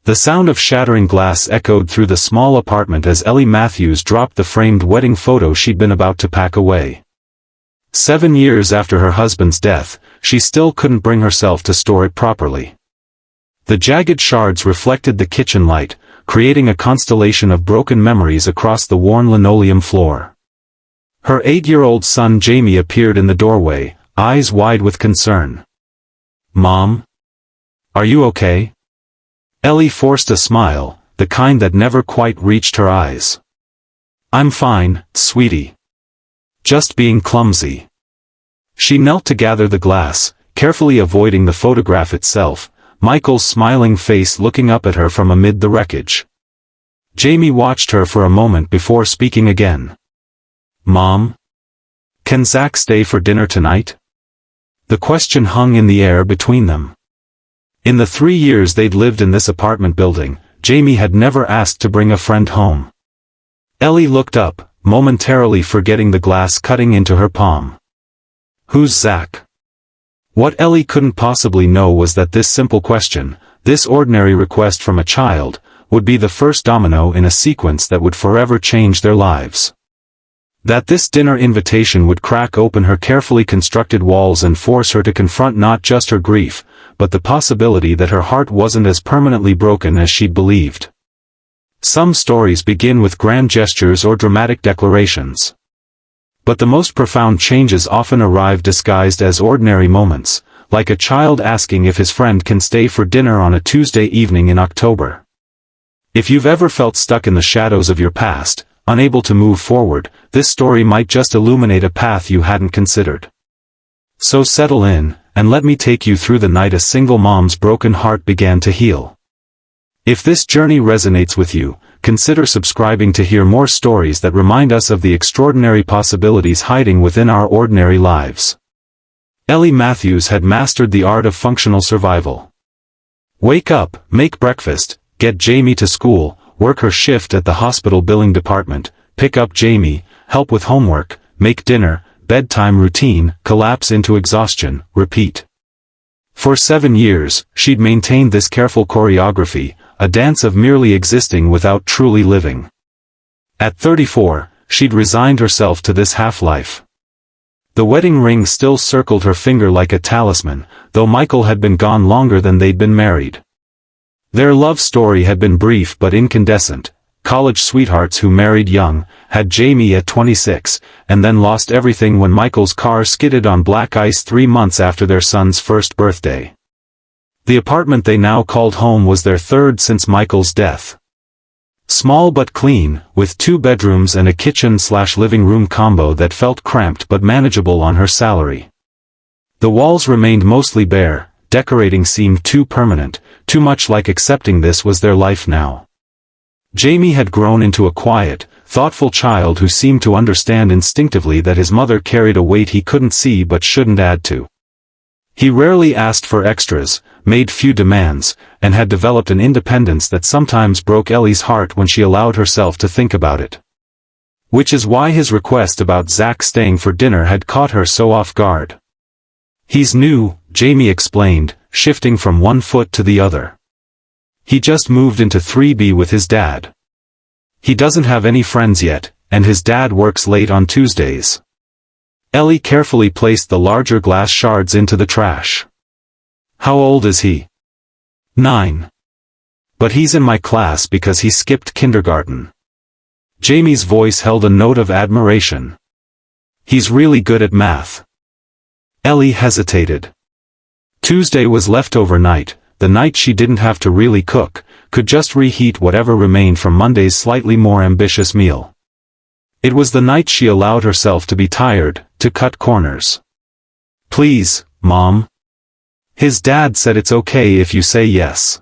The sound of shattering glass echoed through the small apartment as Ellie Matthews dropped the framed wedding photo she'd been about to pack away. 7 years after her husband's death, she still couldn't bring herself to store it properly. The jagged shards reflected the kitchen light, creating a constellation of broken memories across the worn linoleum floor. Her 8-year-old son Jamie appeared in the doorway, eyes wide with concern. "Mom? Are you okay?" Ellie forced a smile, the kind that never quite reached her eyes. "I'm fine, sweetie. Just being clumsy." She knelt to gather the glass, carefully avoiding the photograph itself, Michael's smiling face looking up at her from amid the wreckage. Jamie watched her for a moment before speaking again. "Mom? Can Zach stay for dinner tonight?" The question hung in the air between them. In the 3 years they'd lived in this apartment building, Jamie had never asked to bring a friend home. Ellie looked up, momentarily forgetting the glass cutting into her palm. "Who's Zach?" What Ellie couldn't possibly know was that this simple question, this ordinary request from a child, would be the first domino in a sequence that would forever change their lives. That this dinner invitation would crack open her carefully constructed walls and force her to confront not just her grief, but the possibility that her heart wasn't as permanently broken as she'd believed. Some stories begin with grand gestures or dramatic declarations. But the most profound changes often arrive disguised as ordinary moments, like a child asking if his friend can stay for dinner on a Tuesday evening in October. If you've ever felt stuck in the shadows of your past, unable to move forward, this story might just illuminate a path you hadn't considered. So settle in, and let me take you through the night a single mom's broken heart began to heal. If this journey resonates with you, consider subscribing to hear more stories that remind us of the extraordinary possibilities hiding within our ordinary lives. Ellie Matthews had mastered the art of functional survival. Wake up, make breakfast, get Jamie to school, work her shift at the hospital billing department, pick up Jamie, help with homework, make dinner, bedtime routine, collapse into exhaustion, repeat. For 7 years, she'd maintained this careful choreography, a dance of merely existing without truly living. At 34, she'd resigned herself to this half-life. The wedding ring still circled her finger like a talisman, though Michael had been gone longer than they'd been married. Their love story had been brief but incandescent. College sweethearts who married young, had Jamie at 26, and then lost everything when Michael's car skidded on black ice 3 months after their son's first birthday. The apartment they now called home was their third since Michael's death. Small but clean, with 2 bedrooms and a kitchen/living room combo that felt cramped but manageable on her salary. The walls remained mostly bare, decorating seemed too permanent, too much like accepting this was their life now. Jamie had grown into a quiet, thoughtful child who seemed to understand instinctively that his mother carried a weight he couldn't see but shouldn't add to. He rarely asked for extras, made few demands, and had developed an independence that sometimes broke Ellie's heart when she allowed herself to think about it. Which is why his request about Zach staying for dinner had caught her so off guard. "He's new," Jamie explained, shifting from one foot to the other. "He just moved into 3B with his dad. He doesn't have any friends yet, and his dad works late on Tuesdays." Ellie carefully placed the larger glass shards into the trash. "How old is he?" 9. "But he's in my class because he skipped kindergarten." Jamie's voice held a note of admiration. "He's really good at math." Ellie hesitated. Tuesday was leftover night, the night she didn't have to really cook, could just reheat whatever remained from Monday's slightly more ambitious meal. It was the night she allowed herself to be tired, to cut corners. "Please, Mom. His dad said it's okay if you say yes."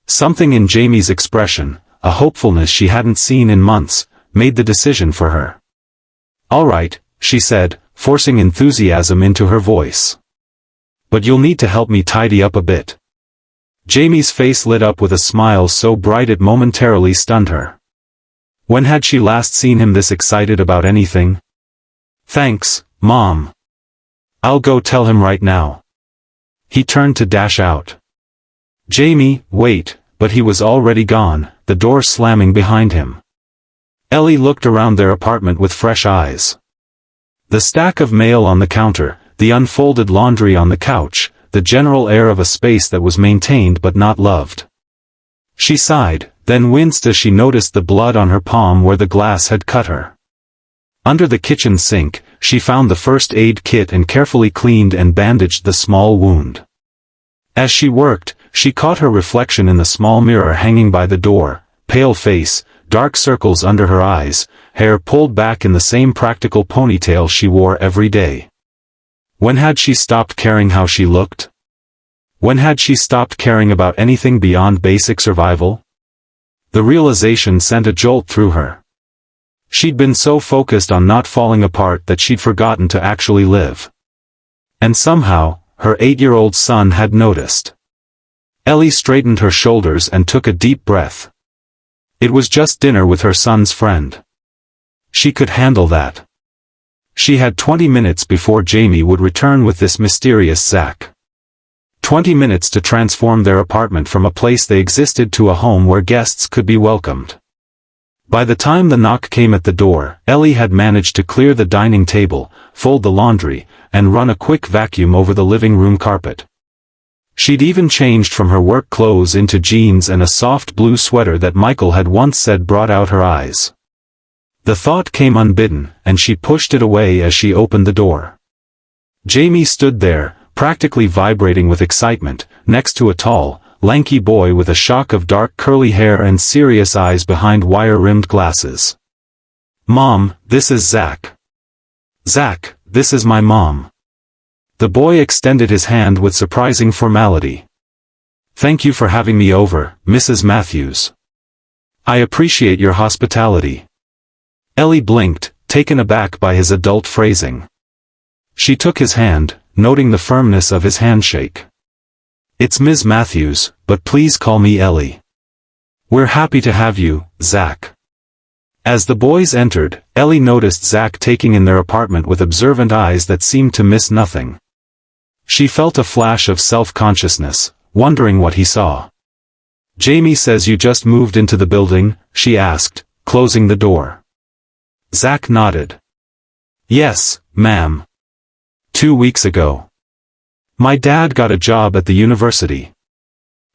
Something in Jamie's expression, a hopefulness she hadn't seen in months, made the decision for her. "All right," she said, forcing enthusiasm into her voice. "But you'll need to help me tidy up a bit." Jamie's face lit up with a smile so bright it momentarily stunned her. When had she last seen him this excited about anything? "Thanks, Mom. I'll go tell him right now." He turned to dash out. "Jamie, wait," but he was already gone, the door slamming behind him. Ellie looked around their apartment with fresh eyes. The stack of mail on the counter, the unfolded laundry on the couch, the general air of a space that was maintained but not loved. She sighed, then winced as she noticed the blood on her palm where the glass had cut her. Under the kitchen sink, she found the first aid kit and carefully cleaned and bandaged the small wound. As she worked, she caught her reflection in the small mirror hanging by the door, pale face, dark circles under her eyes, hair pulled back in the same practical ponytail she wore every day. When had she stopped caring how she looked? When had she stopped caring about anything beyond basic survival? The realization sent a jolt through her. She'd been so focused on not falling apart that she'd forgotten to actually live. And somehow, her 8-year-old son had noticed. Ellie straightened her shoulders and took a deep breath. It was just dinner with her son's friend. She could handle that. She had 20 minutes before Jamie would return with this mysterious Zach. 20 minutes to transform their apartment from a place they existed to a home where guests could be welcomed. By the time the knock came at the door, Ellie had managed to clear the dining table, fold the laundry, and run a quick vacuum over the living room carpet. She'd even changed from her work clothes into jeans and a soft blue sweater that Michael had once said brought out her eyes. The thought came unbidden, and she pushed it away as she opened the door. Jamie stood there, practically vibrating with excitement, next to a tall, lanky boy with a shock of dark curly hair and serious eyes behind wire-rimmed glasses. "Mom, this is Zach." "Zach, this is my mom." The boy extended his hand with surprising formality. "Thank you for having me over, Mrs. Matthews. I appreciate your hospitality." Ellie blinked, taken aback by his adult phrasing. She took his hand, noting the firmness of his handshake. "It's Ms. Matthews, but please call me Ellie." "We're happy to have you, Zach." As the boys entered, Ellie noticed Zach taking in their apartment with observant eyes that seemed to miss nothing. She felt a flash of self-consciousness, wondering what he saw. "Jamie says you just moved into the building?" she asked, closing the door. Zach nodded. "Yes, ma'am. 2 weeks ago. My dad got a job at the university."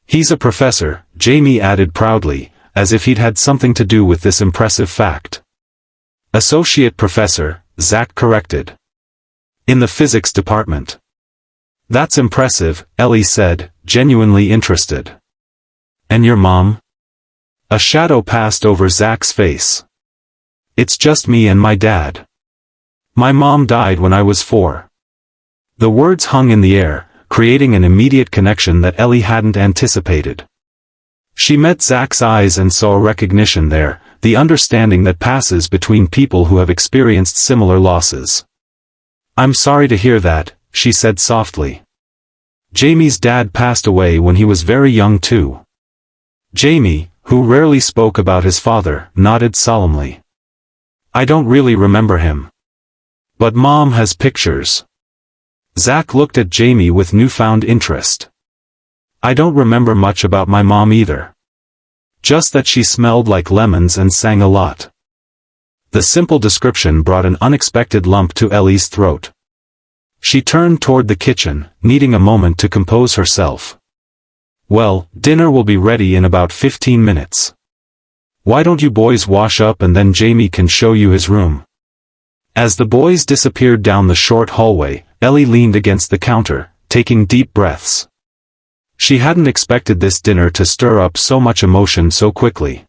"He's a professor," Jamie added proudly, as if he'd had something to do with this impressive fact. "Associate professor," Zach corrected. "In the physics department." "That's impressive," Ellie said, genuinely interested. "And your mom?" A shadow passed over Zach's face. "It's just me and my dad. My mom died when I was 4. The words hung in the air, creating an immediate connection that Ellie hadn't anticipated. She met Zach's eyes and saw recognition there, the understanding that passes between people who have experienced similar losses. "I'm sorry to hear that," she said softly. "Jamie's dad passed away when he was very young too." Jamie, who rarely spoke about his father, nodded solemnly. "I don't really remember him. But Mom has pictures." Zach looked at Jamie with newfound interest. "I don't remember much about my mom either. Just that she smelled like lemons and sang a lot." The simple description brought an unexpected lump to Ellie's throat. She turned toward the kitchen, needing a moment to compose herself. "Well, dinner will be ready in about 15 minutes. Why don't you boys wash up and then Jamie can show you his room?" As the boys disappeared down the short hallway, Ellie leaned against the counter, taking deep breaths. She hadn't expected this dinner to stir up so much emotion so quickly.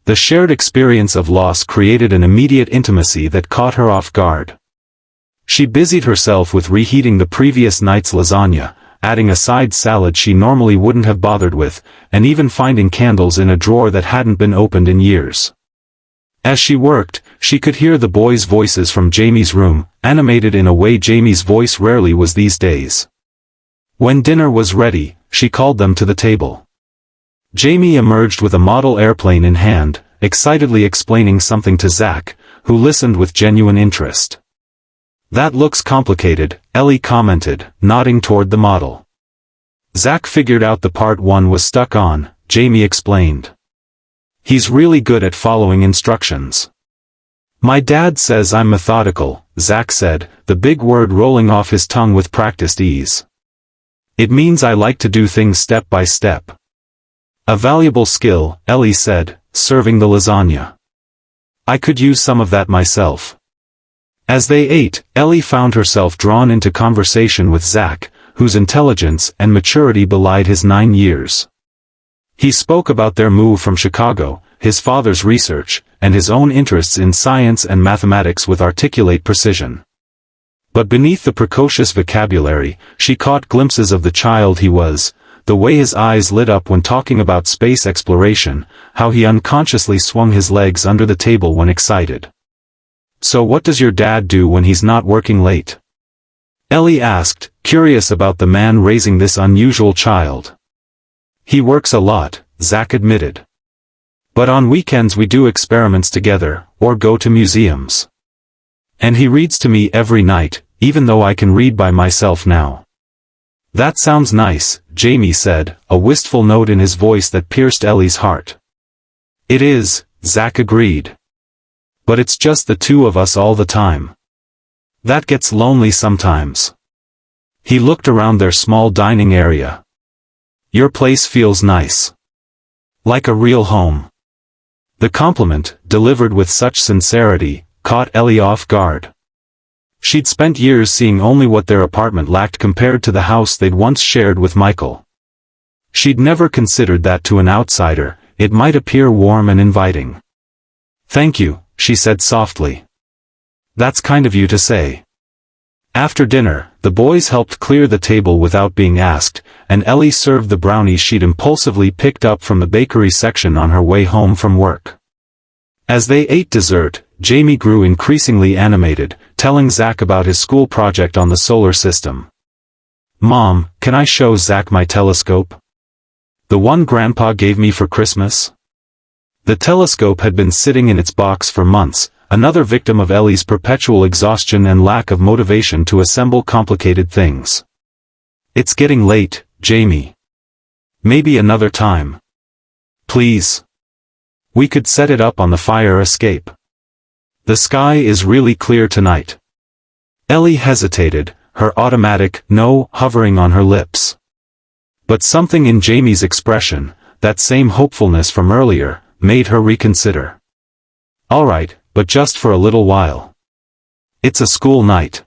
The shared experience of loss created an immediate intimacy that caught her off guard. She busied herself with reheating the previous night's lasagna, adding a side salad she normally wouldn't have bothered with, and even finding candles in a drawer that hadn't been opened in years. As she worked, she could hear the boys' voices from Jamie's room, animated in a way Jamie's voice rarely was these days. When dinner was ready, she called them to the table. Jamie emerged with a model airplane in hand, excitedly explaining something to Zach, who listened with genuine interest. "That looks complicated," Ellie commented, nodding toward the model. Zach figured out the part one was stuck on, Jamie explained. He's really good at following instructions. My dad says I'm methodical, Zach said, the big word rolling off his tongue with practiced ease. It means I like to do things step by step. A valuable skill, Ellie said, serving the lasagna. I could use some of that myself. As they ate, Ellie found herself drawn into conversation with Zach, whose intelligence and maturity belied his 9 years. He spoke about their move from Chicago, his father's research, and his own interests in science and mathematics with articulate precision. But beneath the precocious vocabulary, she caught glimpses of the child he was, the way his eyes lit up when talking about space exploration, how he unconsciously swung his legs under the table when excited. So what does your dad do when he's not working late? Ellie asked, curious about the man raising this unusual child. He works a lot, Zach admitted. But on weekends we do experiments together, or go to museums. And he reads to me every night, even though I can read by myself now. That sounds nice, Jamie said, a wistful note in his voice that pierced Ellie's heart. It is, Zach agreed. But it's just the two of us all the time. That gets lonely sometimes. He looked around their small dining area. Your place feels nice. Like a real home. The compliment, delivered with such sincerity, caught Ellie off guard. She'd spent years seeing only what their apartment lacked compared to the house they'd once shared with Michael. She'd never considered that to an outsider, it might appear warm and inviting. Thank you, she said softly. That's kind of you to say. After dinner, the boys helped clear the table without being asked, and Ellie served the brownies she'd impulsively picked up from the bakery section on her way home from work. As they ate dessert, Jamie grew increasingly animated, telling Zach about his school project on the solar system. Mom, can I show Zach my telescope? The one Grandpa gave me for Christmas? The telescope had been sitting in its box for months, another victim of Ellie's perpetual exhaustion and lack of motivation to assemble complicated things. It's getting late, Jamie. Maybe another time. Please. We could set it up on the fire escape. The sky is really clear tonight. Ellie hesitated, her automatic no hovering on her lips. But something in Jamie's expression, that same hopefulness from earlier, made her reconsider. All right, but just for a little while. It's a school night.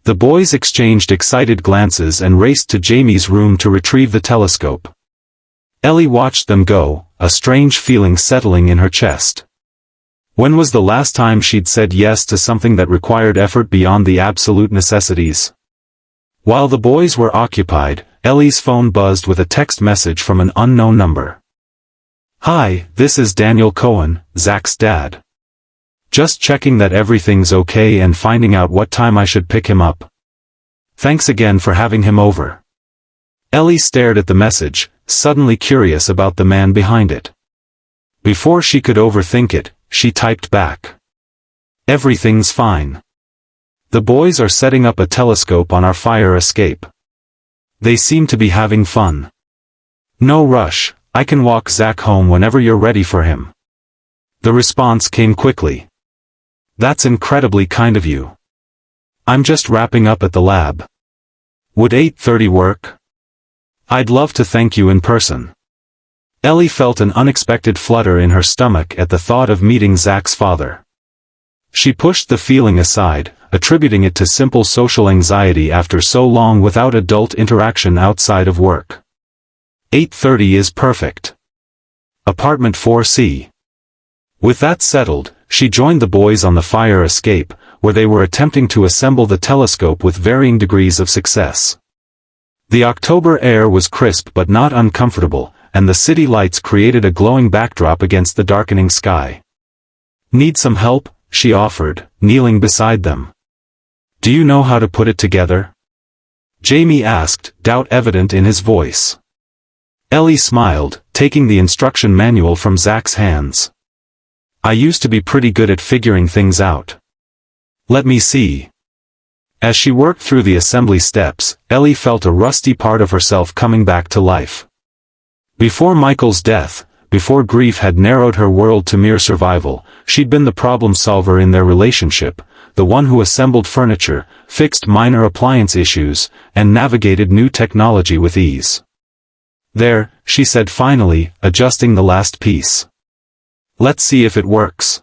The boys exchanged excited glances and raced to Jamie's room to retrieve the telescope. Ellie watched them go, a strange feeling settling in her chest. When was the last time she'd said yes to something that required effort beyond the absolute necessities? While the boys were occupied, Ellie's phone buzzed with a text message from an unknown number. Hi, this is Daniel Cohen, Zach's dad. Just checking that everything's okay and finding out what time I should pick him up. Thanks again for having him over. Ellie stared at the message, suddenly curious about the man behind it. Before she could overthink it, she typed back. Everything's fine. The boys are setting up a telescope on our fire escape. They seem to be having fun. No rush, I can walk Zach home whenever you're ready for him. The response came quickly. That's incredibly kind of you. I'm just wrapping up at the lab. Would 8:30 work? I'd love to thank you in person. Ellie felt an unexpected flutter in her stomach at the thought of meeting Zach's father. She pushed the feeling aside, attributing it to simple social anxiety after so long without adult interaction outside of work. 8:30 is perfect. Apartment 4C. With that settled, she joined the boys on the fire escape, where they were attempting to assemble the telescope with varying degrees of success. The October air was crisp but not uncomfortable, and the city lights created a glowing backdrop against the darkening sky. Need some help? She offered, kneeling beside them. Do you know how to put it together? Jamie asked, doubt evident in his voice. Ellie smiled, taking the instruction manual from Zach's hands. I used to be pretty good at figuring things out. Let me see. As she worked through the assembly steps, Ellie felt a rusty part of herself coming back to life. Before Michael's death, before grief had narrowed her world to mere survival, she'd been the problem solver in their relationship, the one who assembled furniture, fixed minor appliance issues, and navigated new technology with ease. "There," she said finally, adjusting the last piece. "Let's see if it works."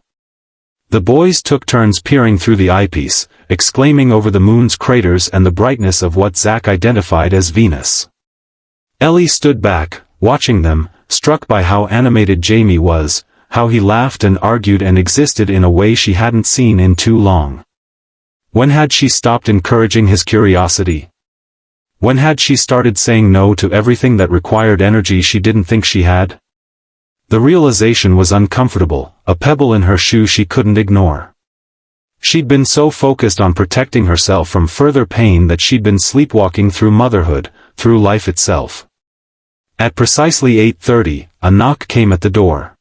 The boys took turns peering through the eyepiece, exclaiming over the moon's craters and the brightness of what Zack identified as Venus. Ellie stood back, watching them, struck by how animated Jamie was, how he laughed and argued and existed in a way she hadn't seen in too long. When had she stopped encouraging his curiosity? When had she started saying no to everything that required energy she didn't think she had? The realization was uncomfortable, a pebble in her shoe she couldn't ignore. She'd been so focused on protecting herself from further pain that she'd been sleepwalking through motherhood, through life itself. At precisely 8:30, a knock came at the door.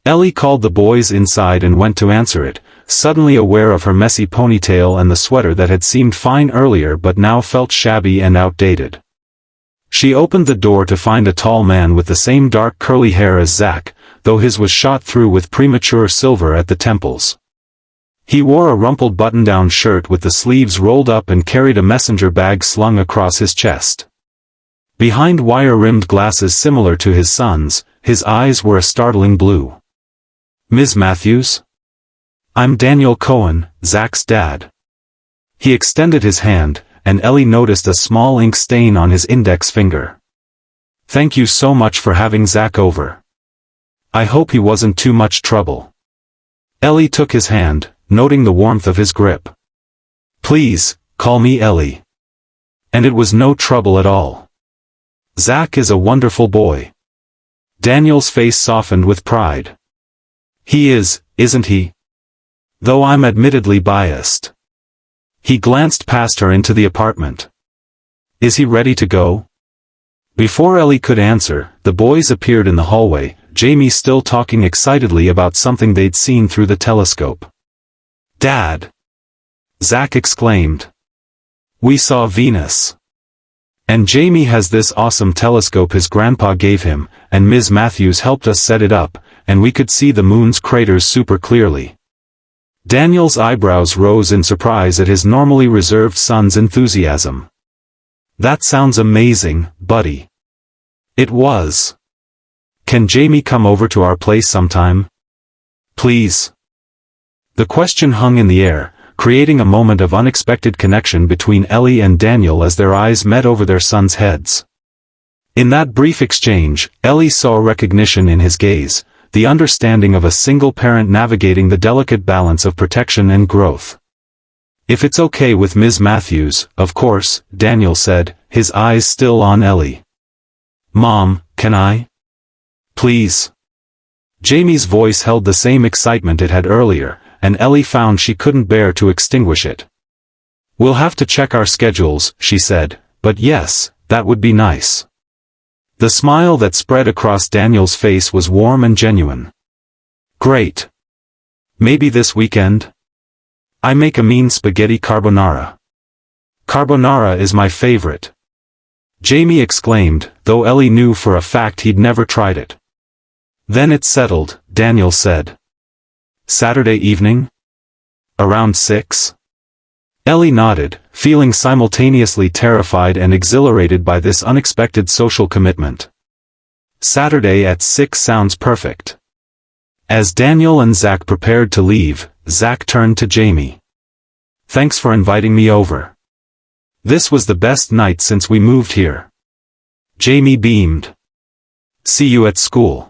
Ellie called the boys inside and went to answer it, suddenly aware of her messy ponytail and the sweater that had seemed fine earlier but now felt shabby and outdated. She opened the door to find a tall man with the same dark curly hair as Zack, though his was shot through with premature silver at the temples. He wore a rumpled button-down shirt with the sleeves rolled up and carried a messenger bag slung across his chest. Behind wire-rimmed glasses similar to his son's, his eyes were a startling blue. "Ms. Matthews? I'm Daniel Cohen, Zack's dad." He extended his hand, and Ellie noticed a small ink stain on his index finger. "Thank you so much for having Zack over. I hope he wasn't too much trouble." Ellie took his hand, noting the warmth of his grip. "Please, call me Ellie. And it was no trouble at all. Zack is a wonderful boy." Daniel's face softened with pride. "He is, isn't he? Though I'm admittedly biased." He glanced past her into the apartment. "Is he ready to go?" Before Ellie could answer, the boys appeared in the hallway, Jamie still talking excitedly about something they'd seen through the telescope. "Dad!" Zack exclaimed. "We saw Venus. And Jamie has this awesome telescope his grandpa gave him, and Ms. Matthews helped us set it up, and we could see the moon's craters super clearly." Daniel's eyebrows rose in surprise at his normally reserved son's enthusiasm. "That sounds amazing, buddy." It was. "Can Jamie come over to our place sometime? Please?" The question hung in the air, creating a moment of unexpected connection between Ellie and Daniel as their eyes met over their sons' heads. In that brief exchange, Ellie saw recognition in his gaze, the understanding of a single parent navigating the delicate balance of protection and growth. "If it's okay with Ms. Matthews, of course," Daniel said, his eyes still on Ellie. "Mom, can I? Please?" Jamie's voice held the same excitement it had earlier, and Ellie found she couldn't bear to extinguish it. "We'll have to check our schedules," she said, "but yes, that would be nice." The smile that spread across Daniel's face was warm and genuine. "Great. Maybe this weekend? I make a mean spaghetti carbonara. Carbonara is my favorite." Jamie exclaimed, though Ellie knew for a fact he'd never tried it. "Then it's settled," Daniel said. "Saturday evening? Around 6? Ellie nodded, feeling simultaneously terrified and exhilarated by this unexpected social commitment. "Saturday at 6 sounds perfect." As Daniel and Zack prepared to leave, Zack turned to Jamie. "Thanks for inviting me over. This was the best night since we moved here." Jamie beamed. "See you at school."